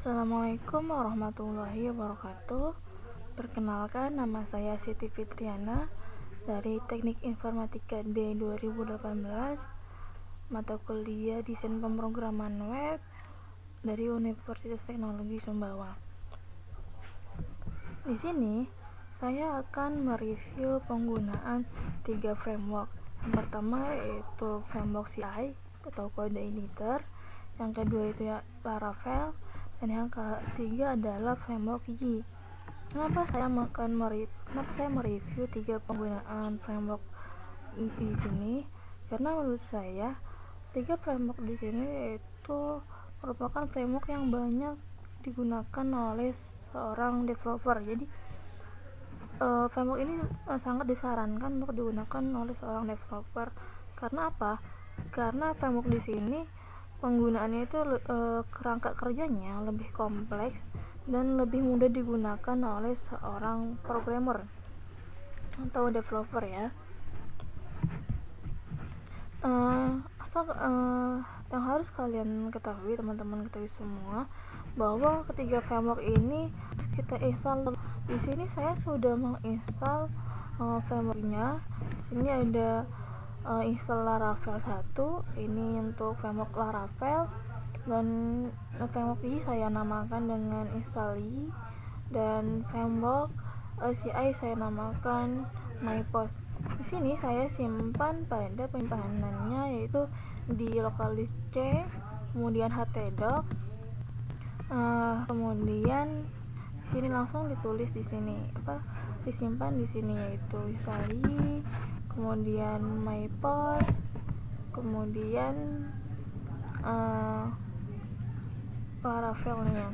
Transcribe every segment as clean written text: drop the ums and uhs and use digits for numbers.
Assalamualaikum warahmatullahi wabarakatuh. Perkenalkan, nama saya Siti Fitriana dari Teknik Informatika D 2018, mata kuliah Desain Pemrograman Web dari Universitas Teknologi Sumbawa. Di sini saya akan mereview penggunaan 3 framework. Yang pertama yaitu framework CI atau Code Editor, yang kedua itu ya Laravel, dan yang ketiga adalah framework Y. Kenapa saya mereview 3 penggunaan framework di sini? Karena menurut saya 3 framework di sini yaitu merupakan framework yang banyak digunakan oleh seorang developer. Jadi framework ini sangat disarankan untuk digunakan oleh seorang developer. Karena apa? Karena framework di sini penggunaannya itu kerangka kerjanya lebih kompleks dan lebih mudah digunakan oleh seorang programmer atau developer ya. Yang harus kalian ketahui, teman-teman ketahui semua, bahwa ketiga framework ini kita install. Di sini saya sudah menginstal frameworknya. Di sini ada install Laravel 1, ini untuk framework Laravel, dan framework Y saya namakan dengan install Y, dan framework CI saya namakan MyPost. Di sini saya simpan pada penyimpanannya yaitu di localdisk C, kemudian htdoc, kemudian sini langsung ditulis di sini disimpan di sini yaitu install Y, kemudian MyPost, kemudian Laravelnya.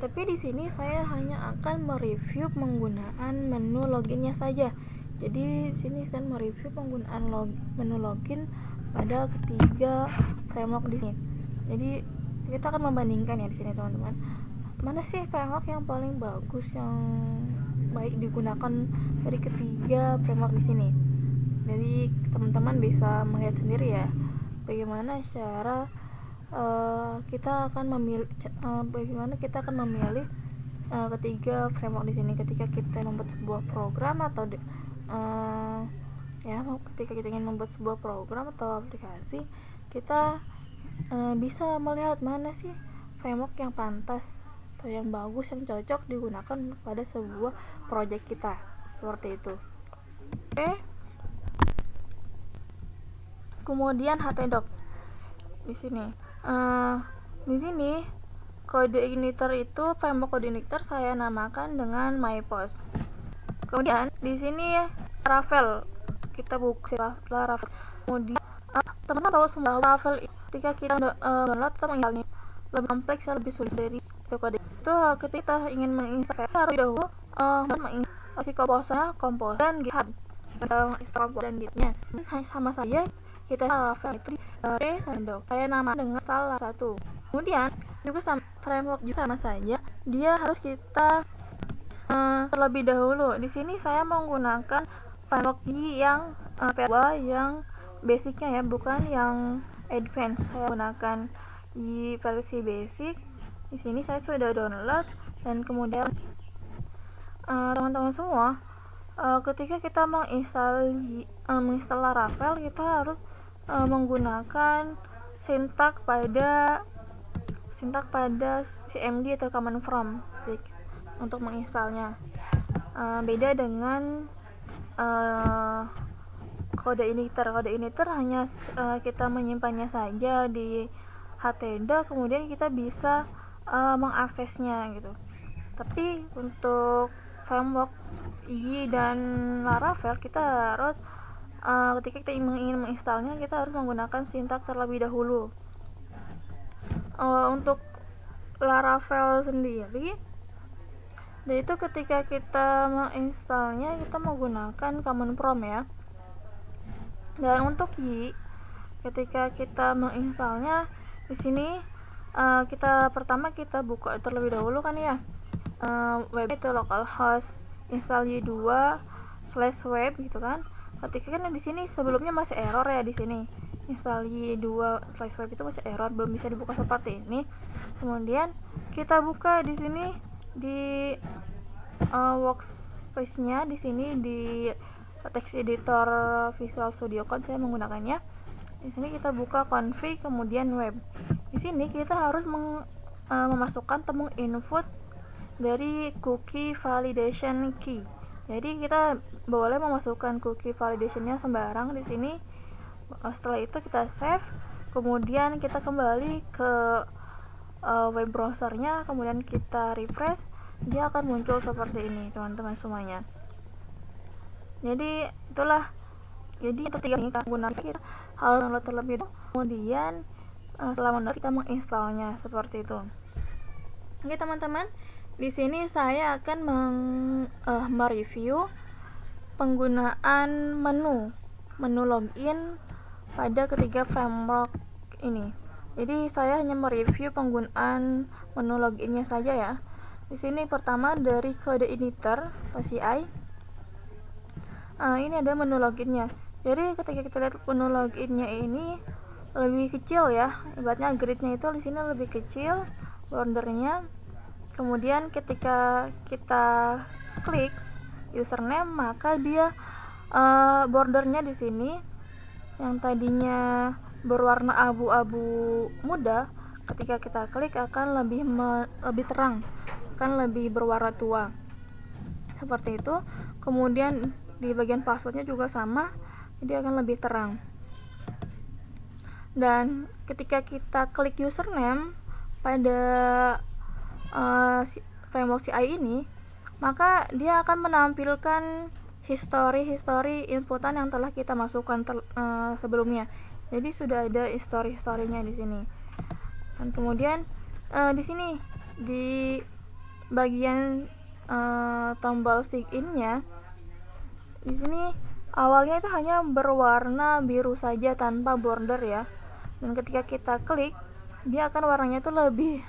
Tapi di sini saya hanya akan mereview penggunaan menu loginnya saja. Jadi di sini saya mereview penggunaan menu login pada ketiga framework di sini. Jadi kita akan membandingkan ya di sini teman-teman. Mana sih framework yang paling bagus, yang baik digunakan dari ketiga framework di sini. Jadi teman-teman bisa melihat sendiri ya bagaimana cara kita akan memilih ketiga framework di sini ketika kita membuat sebuah program atau ketika kita ingin membuat sebuah program atau aplikasi, kita bisa melihat mana sih framework yang pantas atau yang bagus, yang cocok digunakan pada sebuah project kita, seperti itu. Oke. Kemudian htdoc di sini. Di sini kode editor itu, framework kode editor saya namakan dengan MyPost. Kemudian di sini Laravel, kita buka Laravel. Kemudian teman-teman tahu semua Laravel ketika kita download atau menginstalnya lebih kompleks, lebih sulit dari kode itu. Ketika kita ingin menginstal harus dahulu menginstalasi Compose dan GitHub, dan Gitnya sama saja. Kita Laravel itu saya nama dengan salah satu. Kemudian juga framework juga sama saja, dia harus kita terlebih dahulu. Di sini saya menggunakan framework yang yang basicnya ya, bukan yang advance. Saya gunakan di versi basic. Di sini saya sudah download, dan kemudian teman-teman semua, ketika kita menginstal Laravel, kita harus menggunakan sintak pada CMD atau command from untuk menginstalnya. Beda dengan kode editor hanya kita menyimpannya saja di htdoc, kemudian kita bisa mengaksesnya gitu. Tapi untuk framework Y dan Laravel, kita harus ketika kita ingin menginstalnya, kita harus menggunakan sintak terlebih dahulu. Untuk Laravel sendiri, yaitu ketika kita menginstalnya, kita menggunakan command prompt ya. Dan untuk Y, ketika kita menginstalnya, di sini pertama kita buka terlebih dahulu kan ya, web itu localhost install y2/web gitu kan. Ketika kan di sini sebelumnya masih error ya, di sini install y2/web itu masih error, belum bisa dibuka seperti ini. Kemudian kita buka di sini di workspace-nya, di sini di text editor Visual Studio Code saya menggunakannya. Di sini kita buka config, kemudian web. Di sini kita harus memasukkan atau menginput dari cookie validation key. Jadi kita boleh memasukkan cookie validationnya sembarang di sini. Setelah itu kita save, kemudian kita kembali ke web browsernya, kemudian kita refresh, dia akan muncul seperti ini teman-teman semuanya. Jadi itulah, jadi ketiga ini kita gunakan, kita harus download terlebih dahulu, kemudian setelah mendownload kita menginstalnya seperti itu. Oke teman-teman, di sini saya akan mereview penggunaan menu login pada ketiga framework ini. Jadi saya hanya mereview penggunaan menu loginnya saja ya. Di sini pertama dari kode editor atau CI. Ini ada menu loginnya. Jadi ketika kita lihat menu loginnya ini lebih kecil ya, ibaratnya gridnya itu di sini lebih kecil, bordernya. Kemudian ketika kita klik username, maka dia bordernya di sini yang tadinya berwarna abu-abu muda, ketika kita klik akan lebih terang, akan lebih berwarna tua seperti itu. Kemudian di bagian passwordnya juga sama, jadi akan lebih terang. Dan ketika kita klik username pada framework CI ini, maka dia akan menampilkan history inputan yang telah kita masukkan sebelumnya. Jadi sudah ada history-nya di sini. Dan kemudian di sini di bagian tombol sign-in-nya, di sini awalnya itu hanya berwarna biru saja tanpa border ya. Dan ketika kita klik, dia akan warnanya itu lebih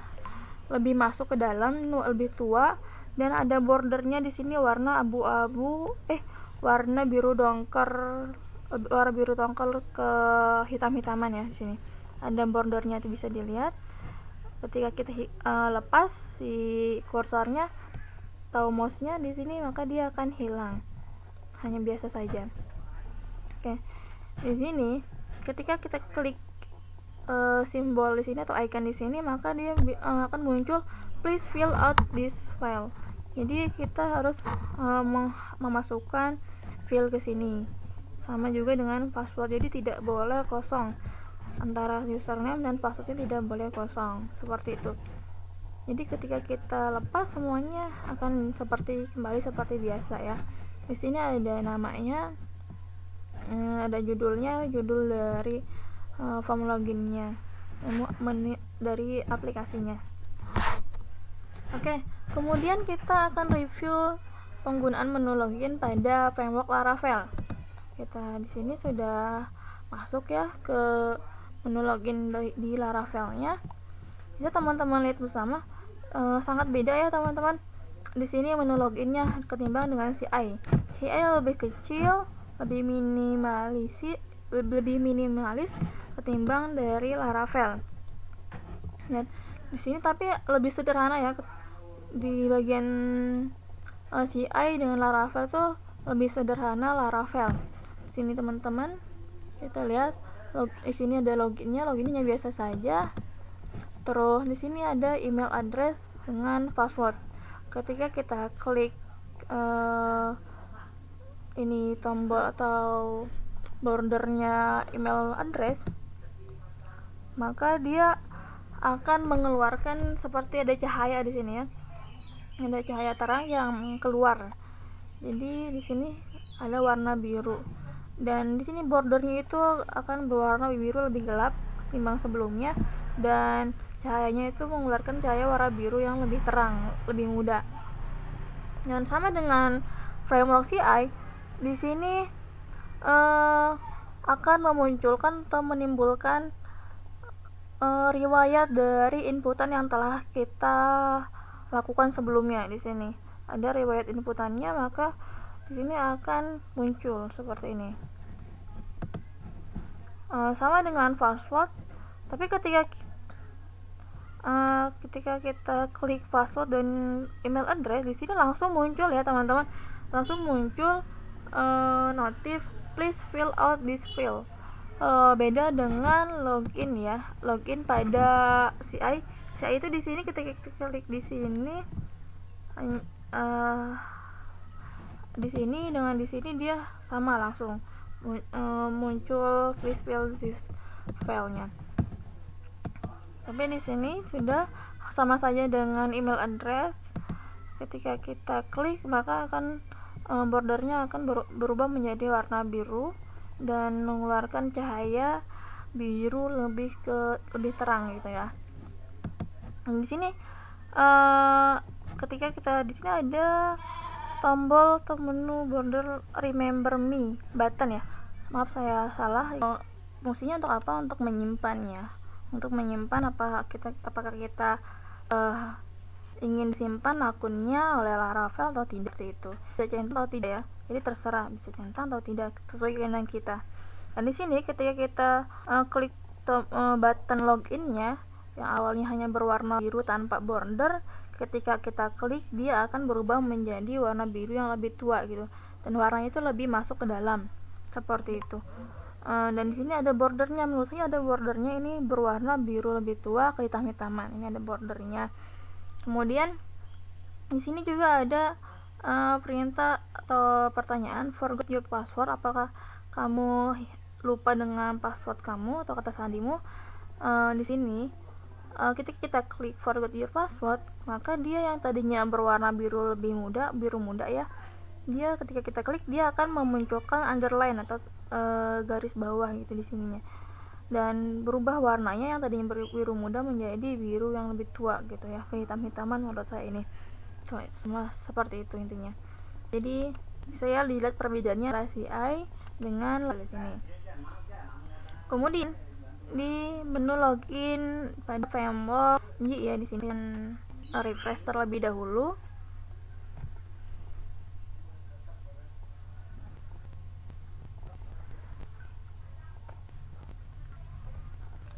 masuk ke dalam, lebih tua, dan ada bordernya di sini warna abu-abu, warna biru dongker ke hitam-hitaman ya. Di sini ada bordernya, itu bisa dilihat. Ketika kita lepas si kursornya atau mouse-nya di sini, maka dia akan hilang, hanya biasa saja. Oke, di sini ketika kita klik simbol di sini atau icon di sini, maka dia akan muncul please fill out this file. Jadi kita harus memasukkan fill ke sini, sama juga dengan password. Jadi tidak boleh kosong, antara username dan passwordnya tidak boleh kosong, seperti itu. Jadi ketika kita lepas, semuanya akan kembali seperti biasa ya. Di sini ada namanya, ada judulnya, judul dari form loginnya, dari aplikasinya. Oke, kemudian kita akan review penggunaan menu login pada framework Laravel. Kita di sini sudah masuk ya ke menu login di Laravelnya. Bisa teman-teman lihat bersama, sangat beda ya teman-teman. Di sini menu loginnya ketimbang dengan CI. CI lebih kecil, lebih minimalis ketimbang dari Laravel. Dan di sini tapi lebih sederhana ya. Di bagian CI dengan Laravel tuh lebih sederhana Laravel. Di sini teman-teman kita lihat, di sini ada loginnya biasa saja. Terus di sini ada email address dengan password. Ketika kita klik ini tombol atau bordernya email address, maka dia akan mengeluarkan seperti ada cahaya di sini ya. Ada cahaya terang yang keluar. Jadi di sini ada warna biru. Dan di sini bordernya itu akan berwarna biru lebih gelap ketimbang sebelumnya, dan cahayanya itu mengeluarkan cahaya warna biru yang lebih terang, lebih muda. Dan sama dengan framework CI, di sini akan memunculkan atau menimbulkan riwayat dari inputan yang telah kita lakukan sebelumnya. Di sini ada riwayat inputannya, maka di sini akan muncul seperti ini. Sama dengan password, tapi ketika ketika kita klik password dan email address, di sini langsung muncul ya teman-teman, langsung muncul notif please fill out this field. Beda dengan login ya, login pada CI itu di sini ketika kita klik di sini di sini dengan di sini dia sama, langsung muncul please fill this file-nya. Tapi di sini sudah sama saja dengan email address. Ketika kita klik maka akan bordernya akan berubah menjadi warna biru dan mengeluarkan cahaya biru lebih terang gitu ya. Di sini ketika kita di sini ada tombol atau menu border remember me button ya. Maaf saya salah. Fungsinya untuk apa? Untuk menyimpannya. Untuk menyimpan apakah kita ingin simpan akunnya oleh Laravel atau tidak, itu bisa centang atau tidak ya, jadi terserah bisa centang atau tidak sesuai keinginan kita. Dan di sini ketika kita klik button loginnya yang awalnya hanya berwarna biru tanpa border, ketika kita klik dia akan berubah menjadi warna biru yang lebih tua gitu, dan warnanya itu lebih masuk ke dalam seperti itu. Dan di sini ada bordernya, menurut saya ada bordernya, ini berwarna biru lebih tua ke hitam-hitaman, ini ada bordernya. Kemudian di sini juga ada perintah atau pertanyaan forgot your password, apakah kamu lupa dengan password kamu atau kata sandimu. Di sini ketika kita klik forgot your password, maka dia yang tadinya berwarna biru muda ya, dia ketika kita klik dia akan memunculkan underline atau garis bawah gitu di sininya, dan berubah warnanya yang tadinya biru muda menjadi biru yang lebih tua gitu ya, kehitam-hitaman menurut saya ini. Semua seperti itu intinya. Jadi saya lihat perbedaannya antara CI dengan ini. Kemudian di menu login pada framework ya, di sini refresh terlebih dahulu.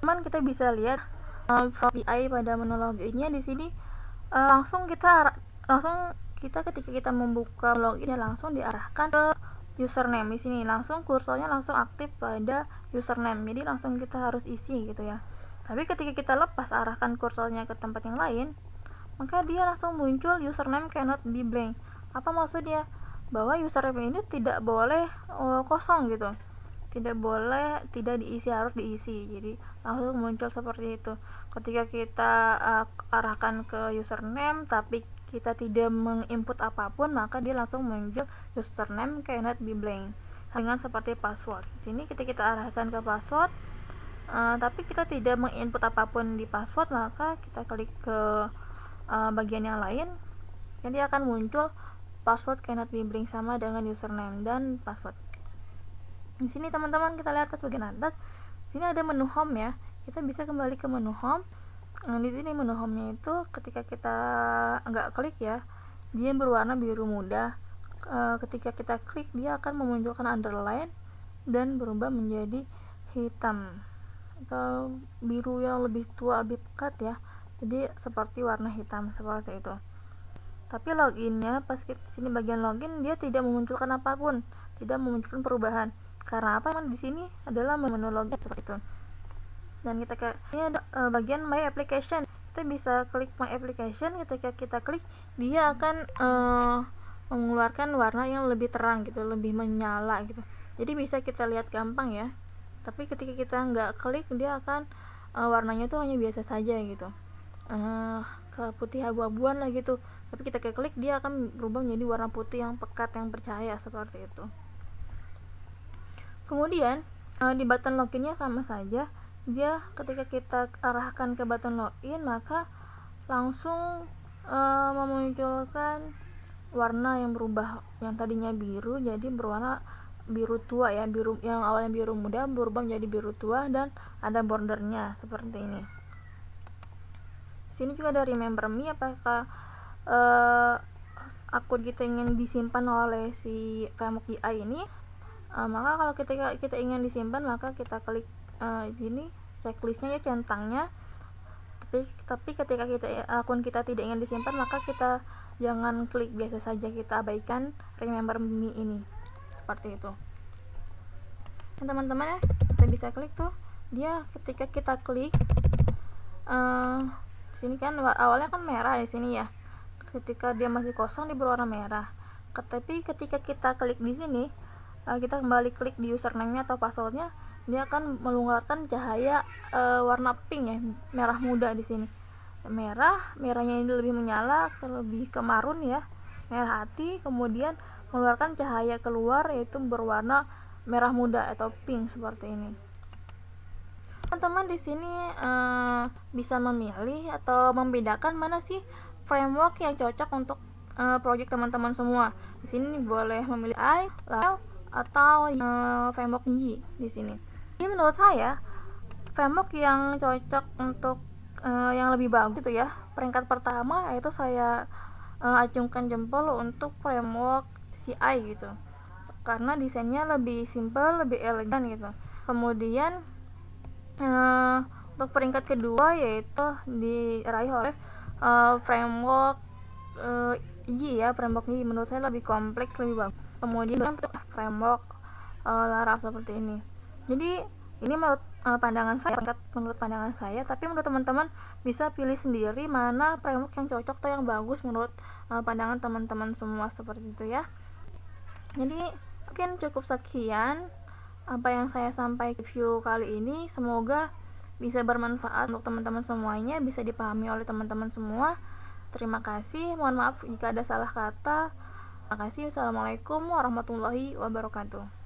Teman kita bisa lihat API pada menu loginnya di sini langsung kita ketika kita membuka login ya langsung diarahkan ke username. Di sini langsung kursornya langsung aktif pada username, jadi langsung kita harus isi gitu ya. Tapi ketika kita lepas arahkan kursornya ke tempat yang lain, maka dia langsung muncul username cannot be blank. Apa maksudnya? Bahwa username ini tidak boleh kosong gitu, tidak boleh tidak diisi, harus diisi. Jadi langsung muncul seperti itu. Ketika kita arahkan ke username tapi kita tidak menginput apapun, maka dia langsung muncul username cannot be blank dengan seperti password. Di sini ketika kita arahkan ke password tapi kita tidak menginput apapun di password, maka kita klik ke bagian yang lain, jadi akan muncul password cannot be blank sama dengan username dan password. Di sini teman-teman kita lihat ke bagian atas, di sini ada menu home ya. Kita bisa kembali ke menu home. Di sini menu home-nya itu ketika kita nggak klik ya, dia berwarna biru muda. Ketika kita klik dia akan memunculkan underline dan berubah menjadi hitam atau biru yang lebih tua, lebih pekat ya. Jadi seperti warna hitam seperti itu. Tapi loginnya pas di sini bagian login dia tidak memunculkan apapun, tidak memunculkan perubahan. Karena apa? Di sini adalah menu login seperti itu. Dan ini ada bagian my application. Kita bisa klik my application. Ketika kita klik dia akan mengeluarkan warna yang lebih terang gitu, lebih menyala gitu. Jadi bisa kita lihat gampang ya. Tapi ketika kita nggak klik dia akan warnanya tuh hanya biasa saja gitu, ke putih abu-abuan lah gitu. Tapi kita klik dia akan berubah menjadi warna putih yang pekat, yang bercahaya seperti itu. Kemudian di button loginnya sama saja, dia ketika kita arahkan ke button login maka langsung memunculkan warna yang berubah, yang tadinya biru jadi berwarna biru tua ya, biru yang awalnya biru muda berubah menjadi biru tua dan ada bordernya seperti ini. Sini juga ada remember me, apakah akun kita ingin disimpan oleh si framework UI ini. Maka kalau kita ingin disimpan maka kita klik sini checklistnya ya, centangnya. Tapi ketika akun kita tidak ingin disimpan, maka kita jangan klik, biasa saja kita abaikan remember me ini, seperti itu. Dan teman-teman ya, kita bisa klik tuh, dia ketika kita klik sini kan awalnya kan merah di sini ya, ketika dia masih kosong dia berwarna merah. Tapi ketika kita klik di sini, kita kembali klik di username-nya atau passwordnya, dia akan mengeluarkan cahaya warna pink ya, merah muda di sini. Merahnya ini lebih menyala, lebih ke marun ya, merah hati, kemudian mengeluarkan cahaya keluar yaitu berwarna merah muda atau pink seperti ini. Teman-teman di sini bisa memilih atau membedakan mana sih framework yang cocok untuk project teman-teman semua. Di sini boleh memilih AI, Laravel, atau framework Y di sini. Ini menurut saya framework yang cocok untuk yang lebih bagus itu ya. Peringkat pertama yaitu saya acungkan jempol untuk framework CI gitu. Karena desainnya lebih simple, lebih elegan gitu. Kemudian untuk peringkat kedua yaitu diraih oleh framework Y ya, framework Y menurut saya lebih kompleks, lebih bagus. Kemudian untuk framework Laravel seperti ini. Jadi ini menurut pandangan saya, tapi menurut teman-teman bisa pilih sendiri mana framework yang cocok atau yang bagus menurut pandangan teman-teman semua, seperti itu ya. Jadi mungkin cukup sekian apa yang saya sampaikan review kali ini, semoga bisa bermanfaat untuk teman-teman semuanya, bisa dipahami oleh teman-teman semua. Terima kasih, mohon maaf jika ada salah kata. Terima kasih. Assalamualaikum warahmatullahi wabarakatuh.